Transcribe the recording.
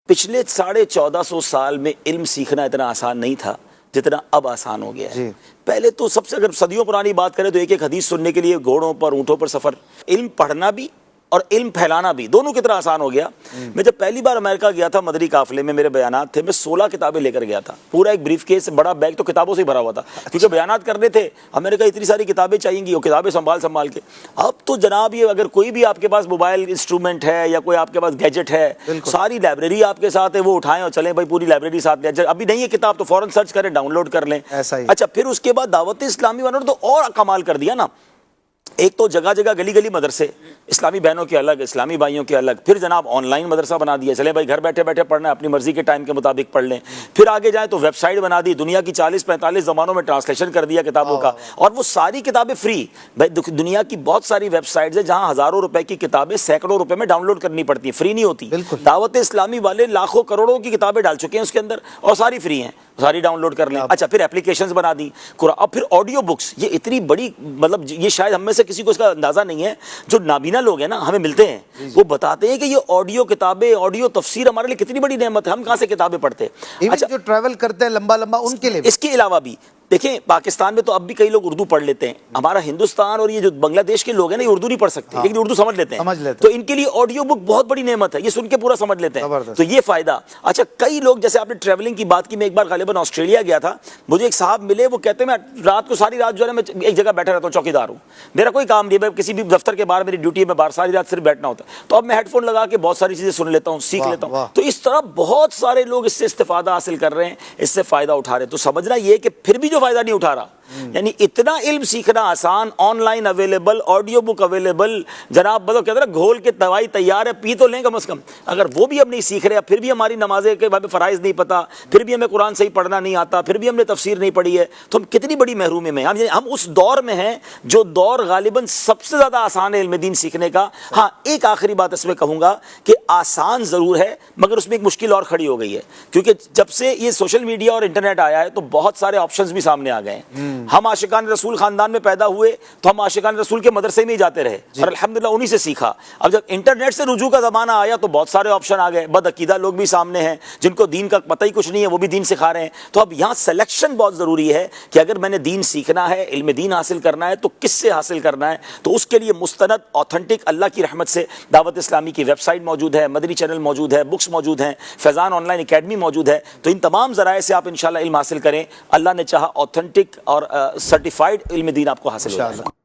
پچھلے 1450 سال میں علم سیکھنا اتنا آسان نہیں تھا جتنا اب آسان ہو گیا ہے۔ پہلے تو سب سے اگر صدیوں پرانی بات کریں تو ایک حدیث سننے کے لیے گھوڑوں پر اونٹوں پر سفر، علم پڑھنا بھی اور علم پھیلانا بھی دونوں کتنا آسان ہو گیا۔ میں جب پہلی بار امریکہ گیا تھا مدری قافلے میں، میرے بیانات تھے، میں 16 کتابیں لے کر گیا تھا، پورا ایک بریف کیس بڑا بیگ تو کتابوں سے ہی بھرا ہوا تھا، کیونکہ بیانات کرنے تھے۔ میں نے کہا اتنی ساری کتابیں چاہیے گی، وہ کتابیں سنبھال کے۔ اب تو جناب یہ اگر کوئی بھی آپ کے پاس موبائل انسٹرومنٹ ہے یا کوئی آپ کے پاس گیجٹ ہے، ساری لائبریری آپ کے ساتھ ہے، وہ اٹھائیں اور چلیں بھائی پوری لائبریری ساتھ لے۔ ابھی نہیں ہے کتاب تو فوراً سرچ کریں، ڈاؤن لوڈ کر لیں۔ اچھا پھر اس کے بعد دعوت اسلامی والوں نے تو اور کمال کر دیا نا، ایک تو جگہ جگہ گلی گلی مدرسے، اسلامی بہنوں کے الگ، اسلامی بھائیوں کے الگ، پھر جناب آن لائن مدرسہ بنا دیا، چلے بھائی گھر بیٹھے بیٹھے پڑھنا ہے، اپنی مرضی کے ٹائم کے مطابق پڑھ لیں۔ پھر آگے جائیں تو ویب سائٹ بنا دی، دنیا کی 40-45 زبانوں میں ٹرانسلیشن کر دیا کتابوں کا، اور وہ ساری کتابیں فری۔ بھائی دنیا کی بہت ساری ویب سائٹس ہیں جہاں ہزاروں روپے کی کتابیں سینکڑوں روپے میں ڈاؤن لوڈ کرنی پڑتی ہیں، فری نہیں ہوتی۔ دعوت اسلامی والے لاکھوں کروڑوں کی کتابیں ڈال چکے ہیں اس کے اندر، اور ساری فری ہیں، ساری ڈاؤن لوڈ کر لیں۔ اچھا پھر اپلیکیشنز بنا دی قرآن، اور پھر آڈیو بکس، یہ اتنی بڑی، مطلب یہ شاید ہم میں سے کسی کو اس کا اندازہ نہیں ہے، جو نابینا لوگ ہیں نا ہمیں ملتے ہیں، وہ بتاتے ہیں کہ یہ آڈیو کتابیں، آڈیو تفسیر ہمارے لیے کتنی بڑی نعمت ہے، ہم کہاں سے کتابیں پڑھتے ہیں۔ اچھا جو ٹریول کرتے ہیں لمبا ان کے لیے اس کے علاوہ بھی دیکھیں پاکستان میں تو اب بھی کئی لوگ اردو پڑھ لیتے ہیں، ہمارا ہندوستان اور یہ جو بنگلہ دیش کے لوگ ہیں نا یہ اردو نہیں پڑھ سکتے لیکن اردو سمجھ لیتے ہیں، تو ان کے لیے آڈیو بک بہت بڑی نعمت ہے، یہ سن کے پورا سمجھ لیتے ہیں، تو یہ فائدہ۔ اچھا کئی لوگ، جیسے آپ نے ٹریولنگ کی بات کی، میں ایک بار غالباً آسٹریلیا گیا تھا، مجھے ایک صاحب ملے، وہ کہتے ہیں میں رات کو ساری رات جو ہے میں ایک جگہ بیٹھا رہتا ہوں، چوکیدار ہوں، میرا کوئی کام نہیں ہے، کسی بھی دفتر کے باہر میری ڈیوٹی ہے، میں باہر ساری رات صرف بیٹھنا ہوتا ہے، تو اب میں ہیڈ فون لگا کے بہت ساری چیزیں سن لیتا ہوں، سیکھ لیتا ہوں۔ تو اس طرح بہت سارے لوگ اس سے استفادہ حاصل کر رہے ہیں، اس سے فائدہ اٹھا رہے ہیں۔ تو سمجھنا یہ کہ پھر بھی جو فائدہ نہیں اٹھا رہا، یعنی اتنا علم سیکھنا آسان، on line available, audio book available, جناب مطلب کہتے ہیں گھول کے دوائی تیار ہے، پی تو لیں کم از کم۔ اگر وہ بھی ہم نہیں سیکھ رہے، پھر بھی ہماری نمازیں کے بارے میں فرائض نہیں پتہ، پھر بھی ہمیں قرآن صحیح پڑھنا نہیں آتا، پھر بھی ہم نے تفسیر نہیں پڑھی ہے، تو ہم کتنی بڑی محرومی میں ہیں۔ ہم اس دور میں ہیں جو دور غالباً سب سے زیادہ آسان ہے علم دین سیکھنے کا۔ ہاں ایک آخری بات اس میں کہوں گا کہ آسان ضرور ہے مگر اس میں ایک مشکل اور کھڑی ہو گئی ہے، کیونکہ جب سے یہ سوشل میڈیا اور انٹرنیٹ آیا ہے تو بہت سارے آپشنز بھی سامنے آ گئے ہیں۔ ہم عاشقان رسول خاندان میں پیدا ہوئے تو ہم عاشقان رسول کے مدرسے میں ہی جاتے رہے اور الحمدللہ انہی سے سیکھا۔ اب جب انٹرنیٹ سے رجوع کا زمانہ آیا تو بہت سارے آپشن آ گئے، بد عقیدہ لوگ بھی سامنے ہیں جن کو دین کا پتہ ہی کچھ نہیں ہے، وہ بھی دین سکھا رہے ہیں۔ تو اب یہاں سلیکشن بہت ضروری ہے کہ اگر میں نے دین سیکھنا ہے، علم دین حاصل کرنا ہے تو کس سے حاصل کرنا ہے، تو اس کے لیے مستند آتھنٹک اللہ کی رحمت سے دعوت اسلامی کی ویب سائٹ موجود ہے، مدنی چینل موجود ہے، بکس موجود ہیں، فیضان آن لائن اکیڈمی موجود ہے، تو ان تمام ذرائع سے آپ انشاءاللہ علم حاصل کریں، اللہ نے چاہا آتھنٹک اور سرٹیفائڈ علم دین آپ کو حاصل ہو جائے گا۔